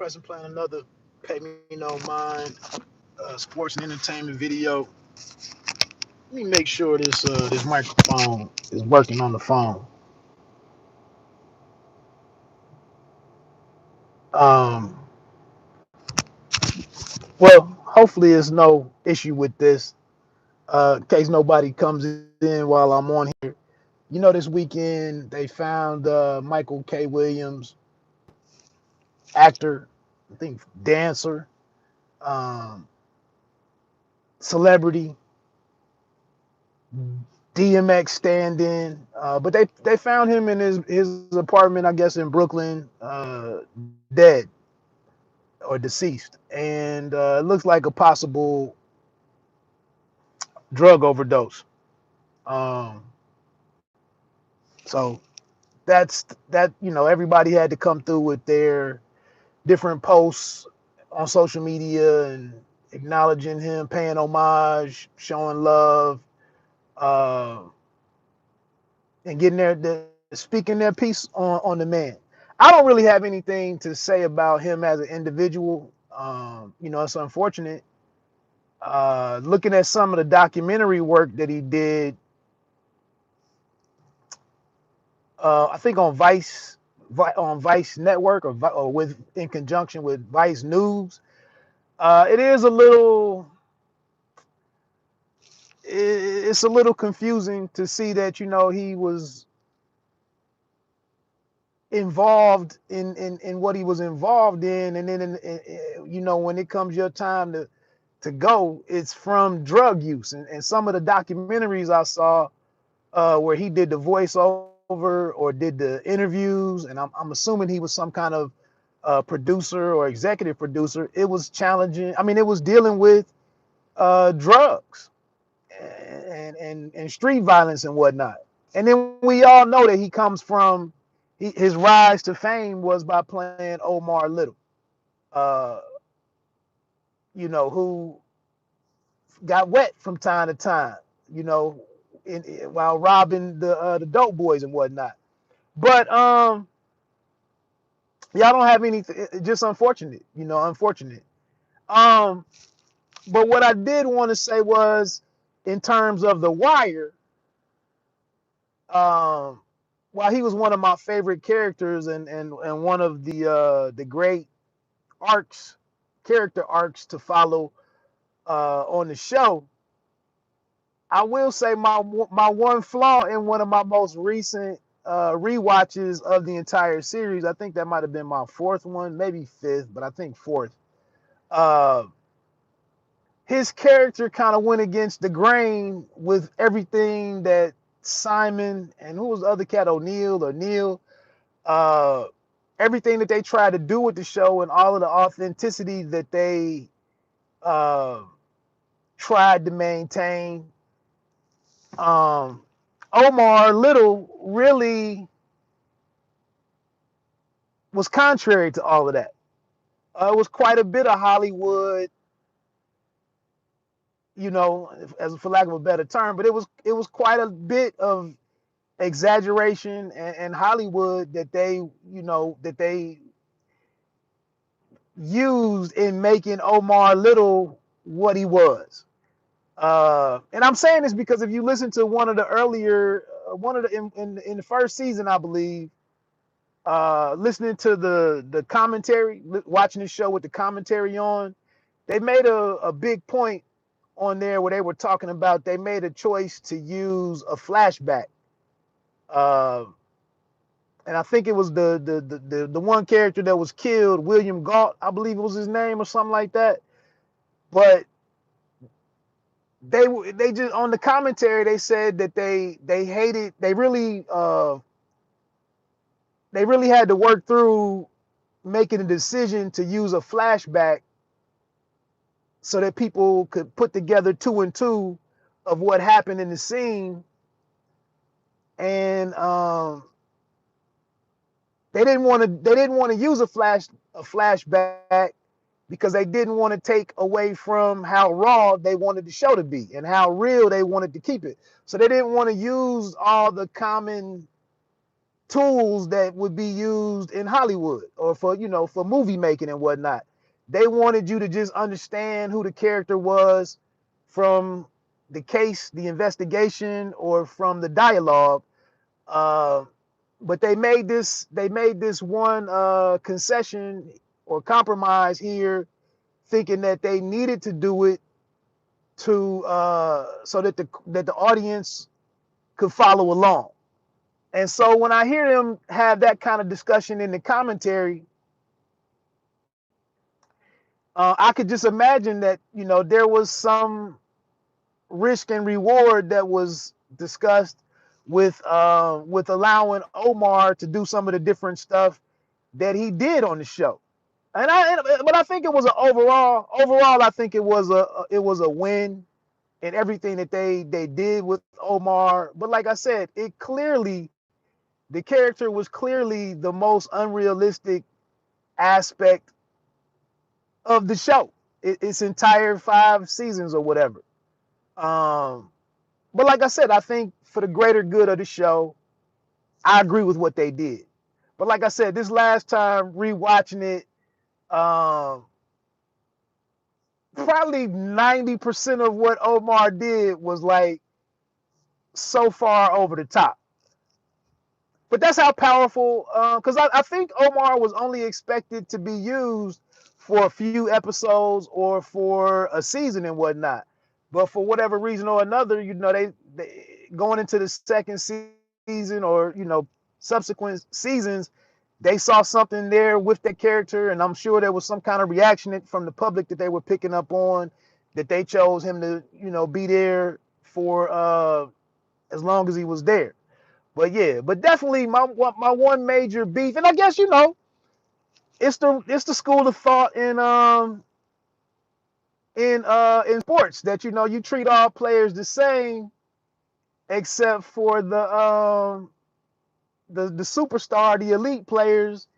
Present playing another Pay Me No Mind sports and entertainment video. Let me make sure this microphone is working on the phone. Um, well, hopefully there's no issue with this. In case nobody comes in while I'm on here. This weekend they found Michael K. Williams, actor, I think dancer, um, celebrity, DMX stand-in, but they found him in his apartment, I guess, in Brooklyn, dead or deceased, and it looks like a possible drug overdose. Um, so that's that. Everybody had to come through with their different posts on social media and acknowledging him, paying homage, showing love, uh, and getting speaking their piece on the man. I don't really have anything to say about him as an individual. It's unfortunate. Looking at some of the documentary work that he did, I think on Vice Network or with in conjunction with Vice News, it is a little. It's a little confusing to see that he was involved in what he was involved in, and then when it comes your time to go, it's from drug use. And some of the documentaries I saw where he did the voiceover or did the interviews, and I'm assuming he was some kind of producer or executive producer. It was challenging. I mean, it was dealing with drugs and street violence and whatnot. And then we all know that he comes from his rise to fame was by playing Omar Little, uh, who got wet from time to time, you know, while robbing the dope boys and whatnot. But yeah, I don't have anything. Just unfortunate, unfortunate. Um, but what I did want to say was, in terms of The Wire, um, while he was one of my favorite characters and one of the great arcs, character arcs to follow on the show, I will say my one flaw in one of my most recent rewatches of the entire series. I think that might have been my fourth one, maybe fifth, but I think fourth. Uh, his character kind of went against the grain with everything that Simon and who was the other cat, O'Neill or Neil, uh, everything that they tried to do with the show and all of the authenticity that they uh, tried to maintain. Um, Omar Little really was contrary to all of that. It was quite a bit of Hollywood, as for lack of a better term, but it was quite a bit of exaggeration and Hollywood that they used in making Omar Little what he was. And I'm saying this because if you listen to one of the earlier, one of the in the first season, I believe, listening to the commentary, watching the show with the commentary on, they made a big point on there where they were talking about they made a choice to use a flashback. Uh, and I think it was the one character that was killed, William Galt, I believe it was his name or something like that. But they just on the commentary they said that they hated they really had to work through making a decision to use a flashback so that people could put together two and two of what happened in the scene. And they didn't want to use a flashback because they didn't want to take away from how raw they wanted the show to be and how real they wanted to keep it. So they didn't want to use all the common tools that would be used in Hollywood or for, for movie making and whatnot. They wanted you to just understand who the character was from the case, the investigation, or from the dialogue. Uh, but they made this one concession or compromise here, thinking that they needed to do it to so that the audience could follow along. And so when I hear them have that kind of discussion in the commentary, I could just imagine that there was some risk and reward that was discussed with allowing Omar to do some of the different stuff that he did on the show. But I think it was an overall I think it was a win in everything that they did with Omar. But like I said, the character was clearly the most unrealistic aspect of the show. Its entire 5 seasons or whatever. But like I said, I think for the greater good of the show, I agree with what they did. But like I said, this last time rewatching it, probably 90% of what Omar did was like so far over the top. But that's how powerful, because I think Omar was only expected to be used for a few episodes or for a season and whatnot. But for whatever reason or another, they going into the second season or subsequent seasons, they saw something there with that character, and I'm sure there was some kind of reaction from the public that they were picking up on, that they chose him to be there for as long as he was there. But yeah, but definitely my one major beef, and I guess it's the school of thought in sports that you treat all players the same except for the superstar, the elite players,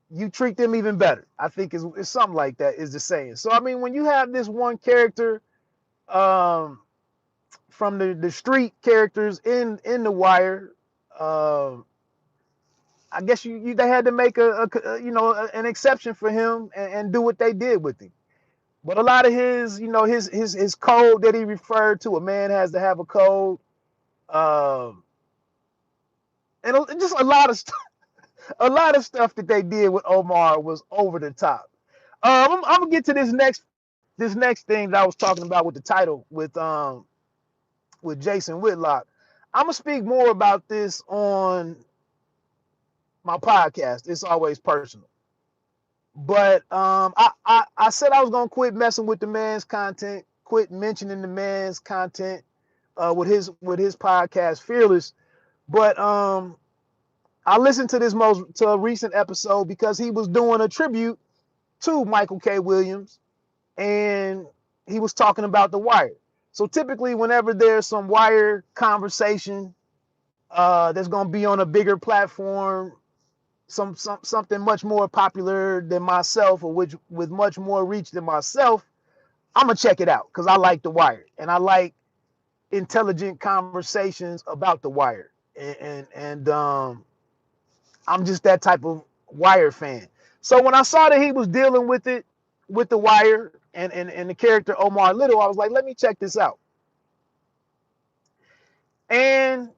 you treat them even better. I think it's something like that is the saying. So I mean, when you have this one character um, from the street characters in the Wire. I guess they had to make an exception for him and do what they did with him. But a lot of his code that he referred to, a man has to have a code, um, and just a lot of stuff that they did with Omar was over the top. I'm gonna get to this next thing that I was talking about with the title with Jason Whitlock. I'm gonna speak more about this on my podcast. It's always personal. But I said I was gonna quit messing with the man's content, quit mentioning the man's content with his podcast Fearless. But I listened to a recent episode because he was doing a tribute to Michael K. Williams, and he was talking about The Wire. So typically, whenever there's some Wire conversation that's gonna be on a bigger platform, something much more popular than myself, or with much more reach than myself, I'm gonna check it out because I like The Wire and I like intelligent conversations about The Wire, and I'm just that type of Wire fan. So when I saw that he was dealing with it with The Wire and the character Omar Little, I was like, let me check this out. And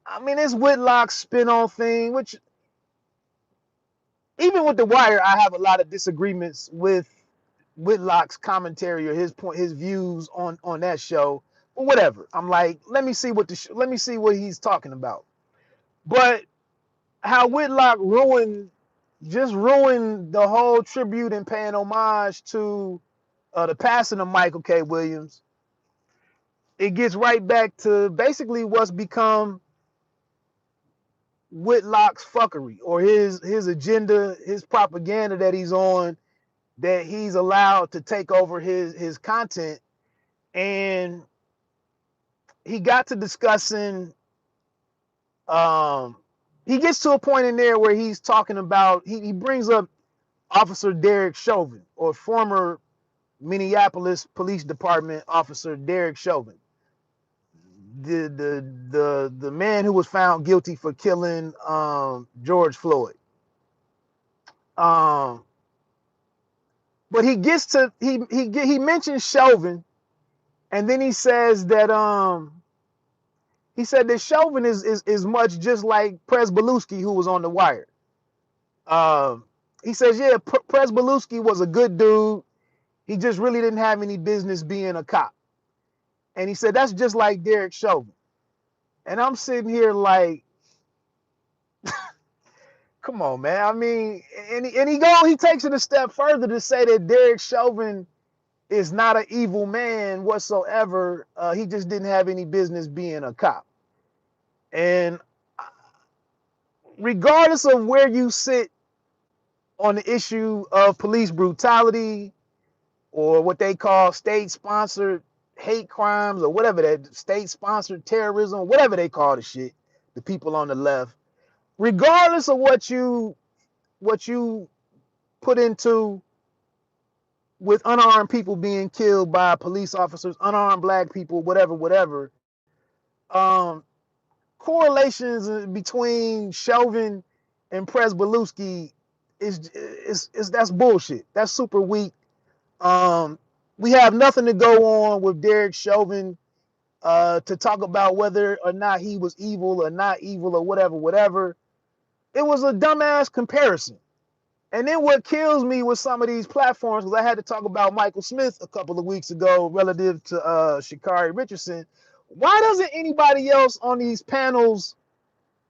I mean, it's Whitlock's spin-off thing, which even with The Wire, I have a lot of disagreements with Whitlock's commentary or his views on that show. But whatever. I'm like, let me see what he's talking about. But how Whitlock ruined the whole tribute and paying homage to the passing of Michael K. Williams. It gets right back to basically what's become Whitlock's fuckery or his agenda, his propaganda that he's on, that he's allowed to take over his content. And he got to discussing, he gets to a point in there where he's talking about, he brings up Officer Derek Chauvin, or former Minneapolis Police Department Officer Derek Chauvin. the man who was found guilty for killing George Floyd. Um, but he gets to he mentions Chauvin, and then he says that he said that Chauvin is much just like Presbelusky, who was on The Wire. He says, yeah, Presbelusky was a good dude. He just really didn't have any business being a cop. And he said that's just like Derek Chauvin. And I'm sitting here like, come on, man. I mean, and he takes it a step further to say that Derek Chauvin is not an evil man whatsoever. He just didn't have any business being a cop. And regardless of where you sit on the issue of police brutality or what they call state-sponsored hate crimes or whatever, that state-sponsored terrorism, whatever they call the shit, the people on the left, regardless of what you put into with unarmed people being killed by police officers, unarmed black people, whatever, um, correlations between Chauvin and Presbelusky is that's bullshit. That's super weak. We have nothing to go on with Derek Chauvin to talk about whether or not he was evil or not evil or whatever. It was a dumbass comparison. And then what kills me with some of these platforms, because I had to talk about Michael Smith a couple of weeks ago relative to Sha'Carri Richardson. Why doesn't anybody else on these panels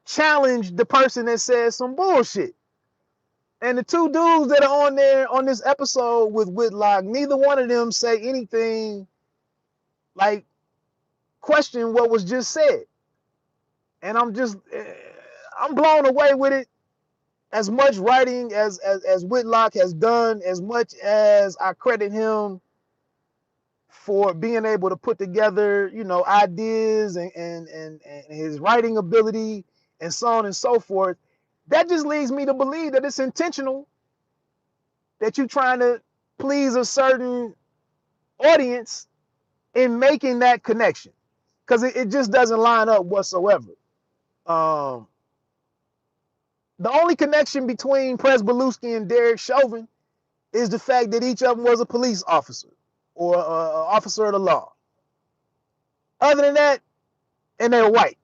challenge the person that says some bullshit? And the two dudes that are on there on this episode with Whitlock, neither one of them say anything like question what was just said. And I'm blown away with it. As much writing as Whitlock has done, as much as I credit him for being able to put together, ideas and his writing ability and so on and so forth, that just leads me to believe that it's intentional, that you're trying to please a certain audience in making that connection, because it just doesn't line up whatsoever. The only connection between Presbelusky and Derek Chauvin is the fact that each of them was a police officer or an officer of the law. Other than that, and they're white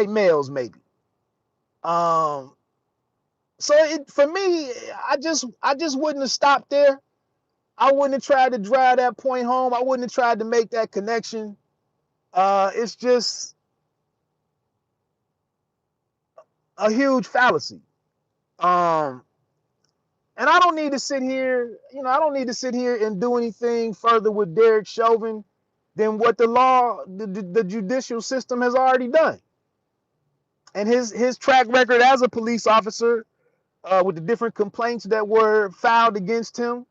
males maybe. So for me, I just wouldn't have stopped there. I wouldn't have tried to drive that point home. I wouldn't have tried to make that connection. It's just a huge fallacy. And I don't need to sit here, and do anything further with Derek Chauvin than what the judicial system has already done. And his track record as a police officer, with the different complaints that were filed against him,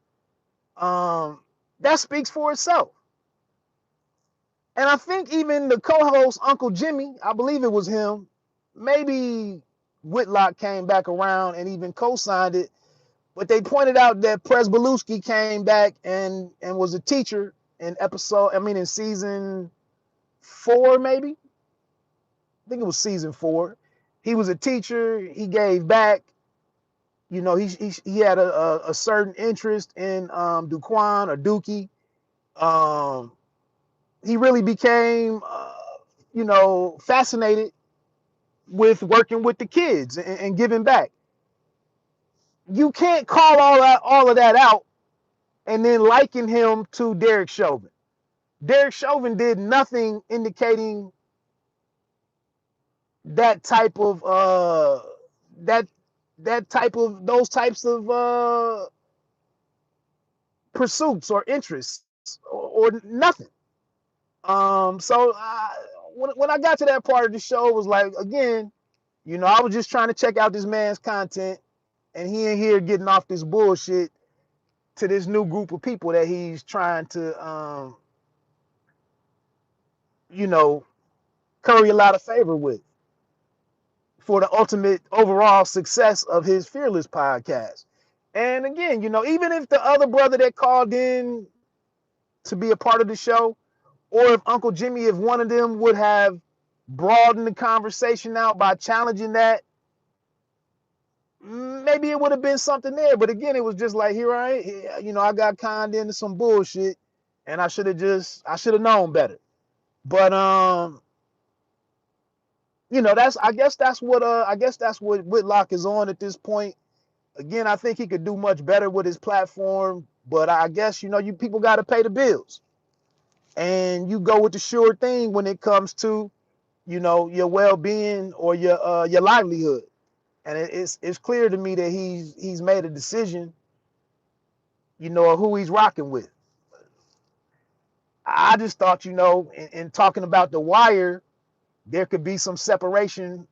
that speaks for itself. And I think even the co-host, Uncle Jimmy, I believe it was him, maybe Whitlock came back around and even co-signed it, but they pointed out that Presbelusky came back and was a teacher in season 4, maybe. I think it was season 4. He was a teacher. He gave back. He had a certain interest in Duquan or Dookie. He really became, fascinated with working with the kids and giving back. You can't call all of that out and then liken him to Derek Chauvin. Derek Chauvin did nothing indicating those types of pursuits or interests or nothing. So when I got to that part of the show, it was like, again, I was just trying to check out this man's content, and he in here getting off this bullshit to this new group of people that he's trying to, curry a lot of favor with for the ultimate overall success of his Fearless podcast. And again, even if the other brother that called in to be a part of the show, or if Uncle Jimmy, if one of them would have broaden the conversation out by challenging that, maybe it would have been something there. But again, it was just like, here I got conned into some bullshit, and I should have known better. But I guess that's what Whitlock is on at this point. Again, I think he could do much better with his platform, but I guess you people got to pay the bills, and you go with the sure thing when it comes to your well-being or your livelihood. And it's clear to me that he's made a decision, of who he's rocking with. I just thought, in talking about The Wire, there could be some separation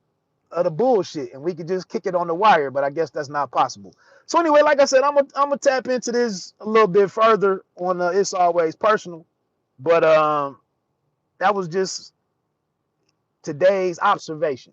of the bullshit, and we could just kick it on The Wire. But I guess that's not possible. So anyway, like I said, I'm gonna tap into this a little bit further on It's Always Personal. But that was just today's observation.